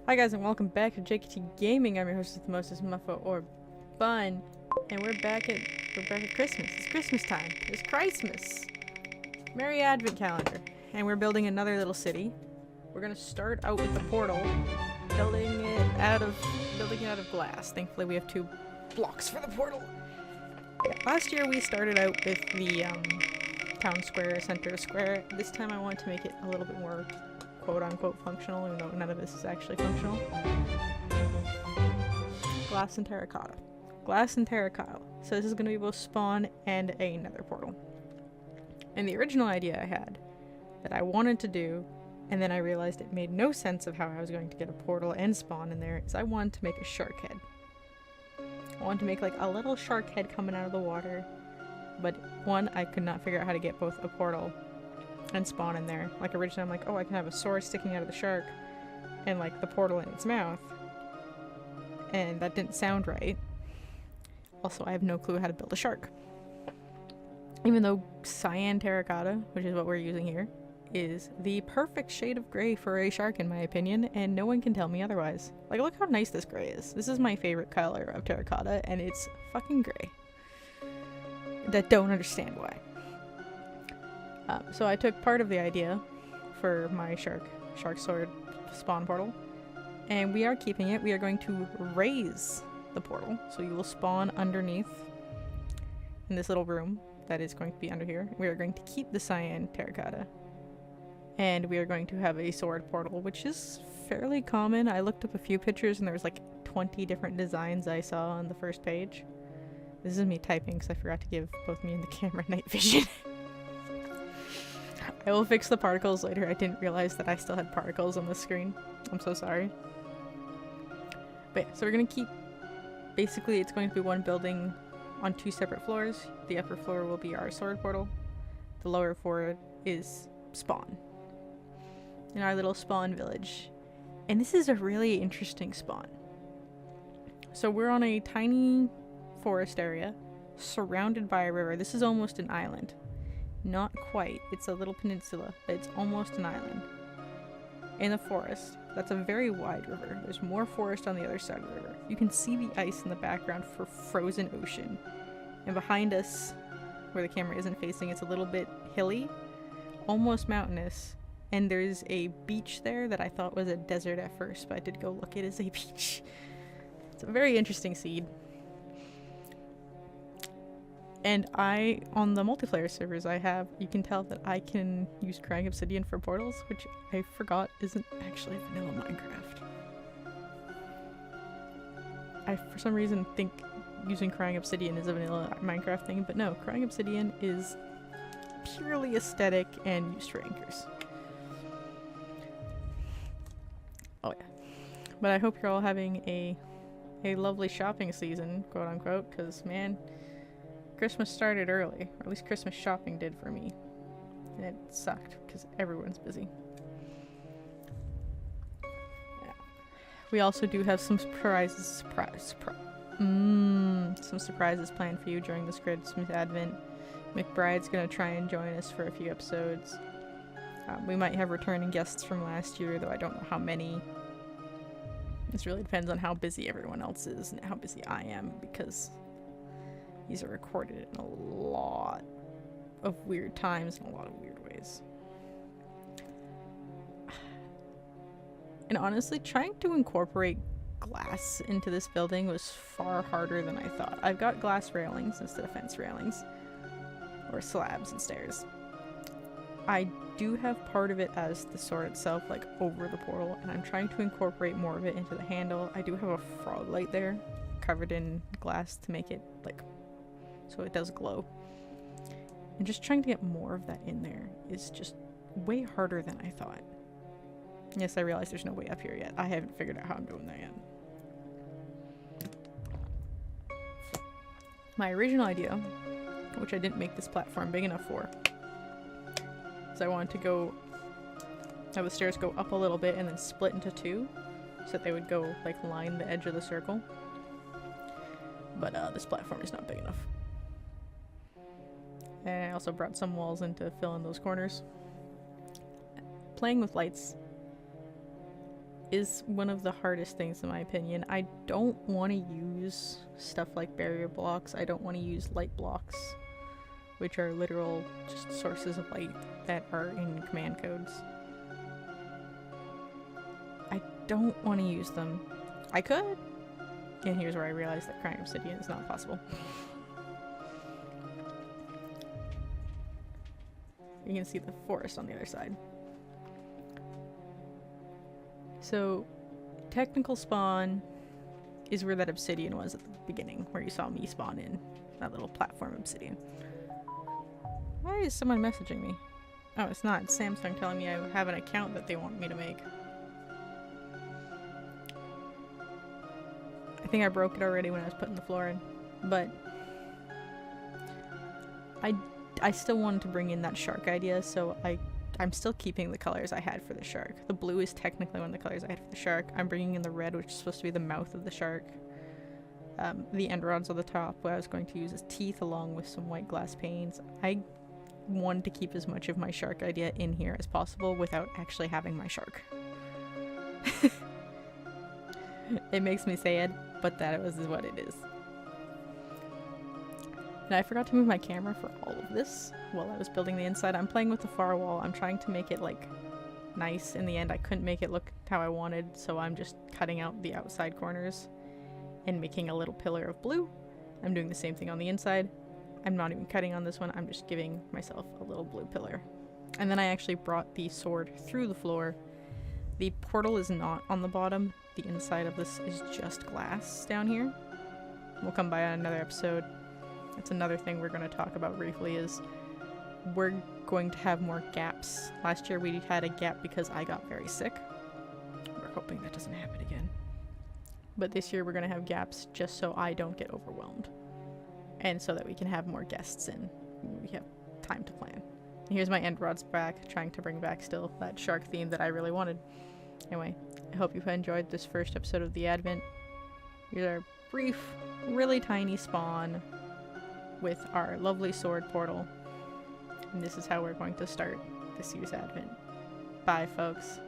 Hi guys and welcome back to JKT Gaming. I'm your host with the most, Muffa or Bun, and we're back at Christmas. It's Christmas time. It's Christmas. Merry Advent calendar. And we're building another little city. We're gonna start out with the portal, building it out of glass. Thankfully we have 2 blocks for the portal. Yeah, last year we started out with the town square, center square. This time I want to make it a little bit more quote-unquote functional, even though none of this is actually functional. Glass and terracotta. Glass and terracotta. So this is going to be both spawn and a nether portal. And the original idea I had that I wanted to do, and then I realized it made no sense of how I was going to get a portal and spawn in there, is I wanted to make a shark head. I wanted to make like a little shark head coming out of the water, but one, I could not figure out how to get both a portal and spawn in there. Like originally I'm like, oh, I can have a sword sticking out of the shark and like the portal in its mouth, and that didn't sound right. Also, I have no clue how to build a shark, even though cyan terracotta, which is what we're using here, is the perfect shade of gray for a shark in my opinion, and no one can tell me otherwise. Like, look how nice this gray is. This is my favorite color of terracotta, and it's fucking gray. That don't understand why. So I took part of the idea for my shark sword spawn portal, and we are keeping it. We are going to raise the portal, so you will spawn underneath in this little room that is going to be under here. We are going to keep the cyan terracotta, and we are going to have a sword portal, which is fairly common. I looked up a few pictures and there was like 20 different designs I saw on the first page. This is me typing because I forgot to give both me and the camera night vision. I will fix the particles later. I didn't realize that I still had particles on the screen. I'm so sorry. But yeah, so we're gonna keep, basically it's going to be one building on 2 separate floors. The upper floor will be our sword portal. The lower floor is spawn. In our little spawn village. And this is a really interesting spawn. So we're on a tiny forest area surrounded by a river. This is almost an island. Not quite. It's a little peninsula, but it's almost an island. In the forest. That's a very wide river. There's more forest on the other side of the river. You can see the ice in the background for frozen ocean. And behind us, where the camera isn't facing, it's a little bit hilly, almost mountainous. And there's a beach there that I thought was a desert at first, but I did go look, it is a beach. It's a very interesting seed. And on the multiplayer servers I have, you can tell that I can use crying obsidian for portals, which I forgot isn't actually vanilla Minecraft. I, for some reason, think using crying obsidian is a vanilla Minecraft thing, but no, crying obsidian is purely aesthetic and used for anchors. Oh yeah. But I hope you're all having a lovely shopping season, quote unquote, because man, Christmas started early, or at least Christmas shopping did for me, and it sucked because everyone's busy. Yeah. We also do have some surprises planned for you during this Christmas Advent. McBride's gonna try and join us for a few episodes. We might have returning guests from last year, though I don't know how many. This really depends on how busy everyone else is and how busy I am, because these are recorded in a lot of weird times and a lot of weird ways. And honestly, trying to incorporate glass into this building was far harder than I thought. I've got glass railings instead of fence railings, or slabs and stairs. I do have part of it as the sword itself, like over the portal, and I'm trying to incorporate more of it into the handle. I do have a frog light there covered in glass to make it like so it does glow. And just trying to get more of that in there is just way harder than I thought. Yes, I realize there's no way up here yet. I haven't figured out how I'm doing that yet. My original idea, which I didn't make this platform big enough for, is I wanted to have the stairs go up a little bit and then split into 2, so that they would go like line the edge of the circle. But this platform is not big enough. And I also brought some walls in to fill in those corners. Playing with lights is one of the hardest things in my opinion. I don't want to use stuff like barrier blocks. I don't want to use light blocks, which are literal just sources of light that are in command codes. I don't want to use them. I could. And here's where I realized that crying obsidian is not possible. You can see the forest on the other side. So, technical spawn is where that obsidian was at the beginning, where you saw me spawn in. That little platform obsidian. Why is someone messaging me? Oh, it's not. It's Samsung telling me I have an account that they want me to make. I think I broke it already when I was putting the floor in, but I still wanted to bring in that shark idea, so I'm still keeping the colors I had for the shark. The blue is technically one of the colors I had for the shark. I'm bringing in the red, which is supposed to be the mouth of the shark. The end rods on the top, what I was going to use as teeth along with some white glass panes. I wanted to keep as much of my shark idea in here as possible without actually having my shark. It makes me sad, but that is what it is. And I forgot to move my camera for all of this while I was building the inside. I'm playing with the far wall. I'm trying to make it like nice. In the end, I couldn't make it look how I wanted, so I'm just cutting out the outside corners and making a little pillar of blue. I'm doing the same thing on the inside. I'm not even cutting on this one. I'm just giving myself a little blue pillar. And then I actually brought the sword through the floor. The portal is not on the bottom. The inside of this is just glass down here. We'll come by on another episode. That's another thing we're going to talk about briefly is we're going to have more gaps. Last year we had a gap because I got very sick. We're hoping that doesn't happen again. But this year we're going to have gaps just so I don't get overwhelmed. And so that we can have more guests in. We have time to plan. And here's my end rods back, trying to bring back still that shark theme that I really wanted. Anyway, I hope you've enjoyed this first episode of the Advent. Here's our brief, really tiny spawn with our lovely sword portal. And this is how we're going to start this year's Advent. Bye, folks.